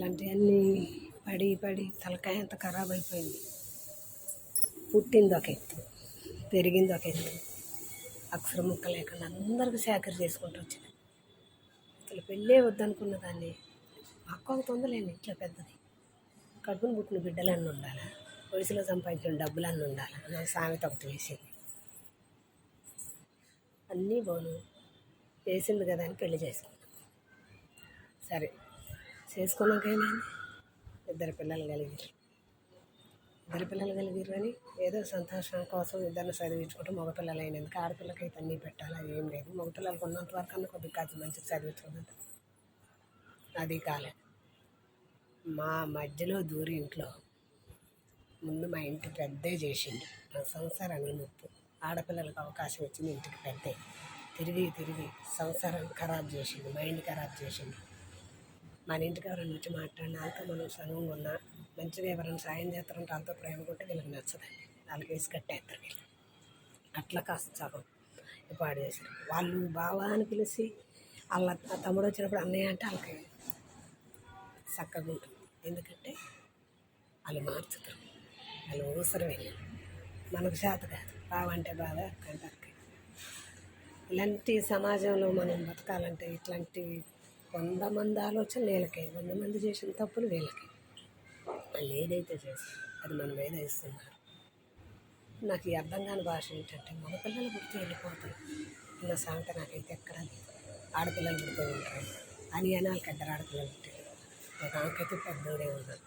ఇట్లాంటివన్నీ పడి పడి తలకాయ అంత ఖరాబ్ అయిపోయింది. పుట్టింది ఒక ఎత్తు, పెరిగింది ఒక ఎత్తు, అక్షరం ముక్క లేకుండా అందరికీ సేకరి చేసుకుంటూ వచ్చింది. అసలు పెళ్ళే వద్దనుకున్న దాన్ని అక్క ఒకటి ఉందలేండి ఇట్లా పెద్దది, కడుపును పుట్టిన బిడ్డలన్నీ ఉండాలా, వయసులో సంపాదించిన డబ్బులన్నీ ఉండాలా, నాకు సామెత ఒకటి వేసింది. అన్నీ బాను వేసింది కదా అని పెళ్లి చేసుకున్నాం. సరే చేసుకున్నాక ఏమైంది, ఇద్దరు పిల్లలు కలిగిరు అని ఏదో సంతోషం కోసం ఇద్దరిని చదివించుకుంటే మగపిల్లలు అయినందుకు ఆడపిల్లకి అయితే అన్నీ పెట్టాలి, అది ఏం లేదు. మగపిల్లలకు ఉన్నంత వరకు అన్న కొద్దిగా కాదు మంచిగా చదివించుకున్నది. అది కాలేదు. మా మధ్యలో దూరి ఇంట్లో ముందు మా ఇంటి పెద్దే చేసిండు, నా సంసారాన్ని నొప్పు. ఆడపిల్లలకు అవకాశం ఇచ్చింది ఇంటికి పెద్దే, తిరిగి తిరిగి సంసారాన్ని ఖరాబ్ చేసిండు, మైండ్ ఖరాబ్ చేసిండు. మన ఇంటికి ఎవరైనా వచ్చి మాట్లాడిన వాళ్ళతో మనం సనువుగా ఉన్నా, మంచిగా ఎవరైనా సాయం చేస్తారంటే వాళ్ళతో ప్రేమకుంటే వీళ్ళకి నచ్చదండి, వాళ్ళకి వేసి కట్టేస్తారు వీళ్ళు. అట్లా కాస్త సగం పాడు చేశారు. వాళ్ళు బావా అని పిలిచి వాళ్ళ తమ్ముడు వచ్చినప్పుడు అన్నయ్య అంటే వాళ్ళకి చక్కగా ఉంటుంది. ఎందుకంటే వాళ్ళు మార్చుతారు, వాళ్ళు అవసరం వెళ్ళి మనకు చేత కాదు. బావ అంటే బావ, అక్క అంటే అక్క. ఇలాంటి సమాజంలో మనం బతకాలంటే ఇట్లాంటి 100 మంది ఆలోచన వీళ్ళకే, 100 మంది చేసిన తప్పులు వీళ్ళకి. వాళ్ళు ఏదైతే చేస్తారో అది మన మీద ఇస్తున్నారు. నాకు ఈ అర్థం కాని భాష ఏంటంటే మగపిల్లలు పుడితే వెళ్ళిపోతారు అన్న సామెత నాకైతే ఎక్కడా లేదు. ఆడపిల్లలు పుడితే ఉంటారు అని వాళ్ళకి ఇద్దరు ఆడపిల్లలు పుట్టారు. నాకైతే పెద్దోడే ఉన్నారు,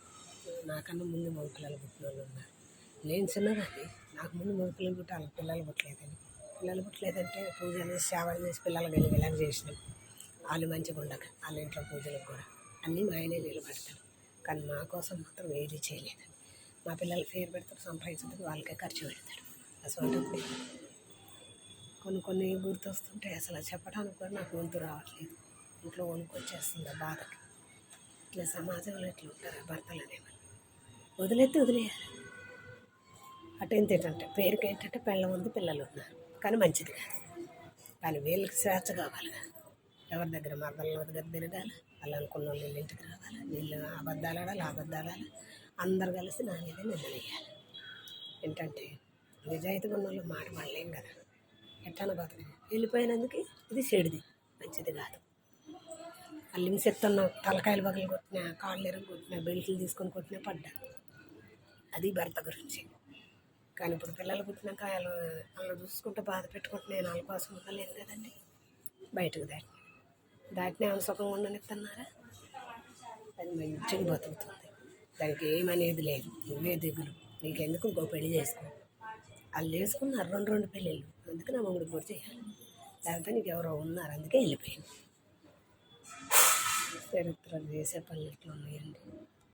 నాకన్నా ముందు మగపిల్లలు పుట్టిన వాళ్ళు ఉన్నారు. నేను చిన్నదాన్ని, నాకు ముందు మగపిల్లలు పుట్టి వాళ్ళకి పిల్లలు పుట్టలేదంటే పూజలు చేసి సేవలు చేసి పిల్లలు వెలుగులాగా చేసినాం. వాళ్ళు మంచిగా ఉండక వాళ్ళ ఇంట్లో పూజలకు కూడా అన్నీ మా ఆయనే నిలబెడతాడు. కానీ మా కోసం మాత్రం ఏది చేయలేదు. మా పిల్లలు పేరు పెడతారు, సంపాదించుతారు, వాళ్ళకే ఖర్చు పెడతాడు. అసలు కొన్ని గుర్తొస్తుంటే అసలు చెప్పడానికి కూడా నాకు గొంతు రావట్లేదు. ఇంట్లో వణుకొచ్చేస్తుంది ఆ బాధకి. ఇట్లా సమాజంలో ఇట్లా ఉంటారు భర్తలు అనేవాళ్ళు. వదిలేయాలి. ఏంటంటే పేరుకి ఏంటంటే పిల్లల ముందు పిల్లలు ఉన్నారు కానీ మంచిది కాదు. కానీ వీళ్ళకి స్వేచ్ఛ కావాలి కదా, ఎవరి దగ్గర మర్దల దగ్గర తిరగాలి, వాళ్ళు అనుకున్న వాళ్ళు ఇంటికి రావాలి, వీళ్ళు అబద్ధాలు ఆడాలి, అందరు కలిసి నా మీద నిలదీయాలి. ఏంటంటే నిజాయితీగా ఉన్న వాళ్ళు మాట పడలేం కదా, ఎట్లా బతుకు వెళ్ళిపోయినందుకు ఇది చెడుది, మంచిది కాదు. వాళ్ళు హింసెత్తున్న తలకాయలు పగలు కొట్టినా, కాళ్ళు ఎరగ కొట్టినా, బెల్ట్లు తీసుకొని కొట్టినా పడ్డా. అది భర్త గురించి. కానీ ఇప్పుడు పిల్లలు పుట్టినాక వాళ్ళు చూసుకుంటూ బాధ పెట్టుకుంటే నేను వాళ్ళ కోసం ఉండలేను కదండి. బయటకు దాటినే ఆమె సుఖంగా ఉండనిస్తున్నారా? అది మంచిగా బతుకుతుంది, దానికి ఏమనేది లేదు. నువ్వే దిగులు, నీకెందుకు ఇంకో పెళ్లి చేసుకో. వాళ్ళు చేసుకున్నారు 2 పెళ్ళిళ్ళు, అందుకే నా మొగుడు కూడా చేయాలి, లేకపోతే నీకు ఎవరో ఉన్నారు అందుకే వెళ్ళిపోయింది. చరిత్రలు చేసే పనులు ఎట్లా ఉన్నాయండి.